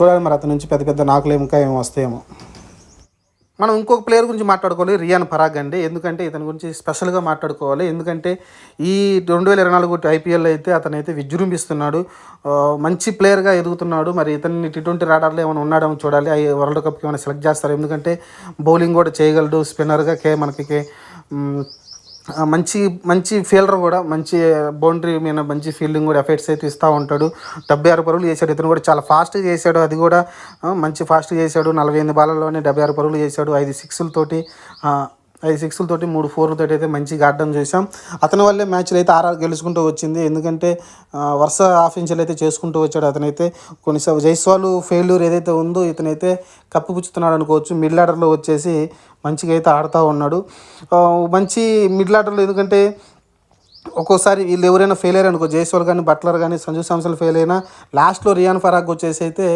చూడాలి మరి అతని నుంచి పెద్ద పెద్ద నాకులు ఇంకా ఏమి వస్తాయేమో. మనం ఇంకొక ప్లేయర్ గురించి మాట్లాడుకోవాలి, రియాన్ పరాగ్ అండి. ఎందుకంటే ఇతని గురించి స్పెషల్గా మాట్లాడుకోవాలి. ఎందుకంటే ఈ 2024 ఐపీఎల్ అయితే అతనైతే విజృంభిస్తున్నాడు, మంచి ప్లేయర్గా ఎదుగుతున్నాడు. మరి ఇతన్ని T20 రాడార్లో ఏమైనా ఉన్నాడేమో చూడాలి. వరల్డ్ కప్కి ఏమైనా సెలెక్ట్ చేస్తారు. ఎందుకంటే బౌలింగ్ కూడా చేయగలడు, స్పిన్నర్గా మనకి మంచి మంచి ఫీల్డర్ కూడా, మంచి బౌండరీ మీద మంచి ఫీల్డింగ్ కూడా ఎఫెక్ట్స్ అయితే ఇస్తూ ఉంటాడు. 76 పరుగులు చేశాడు. ఇతను కూడా చాలా ఫాస్ట్గా చేశాడు, అది కూడా మంచి ఫాస్ట్గా చేశాడు. 48 బాలల్లోనే 76 పరుగులు చేశాడు. 5 సిక్స్లతోటి 3 4లతోటి అయితే మంచిగా ఆడడం చూసాం. అతని వల్లే మ్యాచ్లు అయితే ఆర్ఆర్ గెలుచుకుంటూ వచ్చింది. ఎందుకంటే వరుస ఆఫెన్స్లు అయితే చేసుకుంటూ వచ్చాడు. అతనైతే కొన్నిసార్లు జైస్వాల్ ఫెయిల్యూర్ ఏదైతే ఉందో ఇతనైతే కప్పిపుచ్చుతున్నాడు అనుకోవచ్చు. మిడిల్ ఆర్డర్లో వచ్చేసి మంచిగా అయితే ఆడుతూ ఉన్నాడు. మంచి మిడిల్ ఆర్డర్లో, ఎందుకంటే ఒక్కోసారి వీళ్ళు ఎవరైనా ఫెయిల్ అయ్యారు అనుకో, జైస్వాల్ కానీ బట్లర్ కానీ సంజు శాంసన్ ఫెయిల్ అయినా లాస్ట్లో రియాన్ పరాగ్ వచ్చేసి అయితే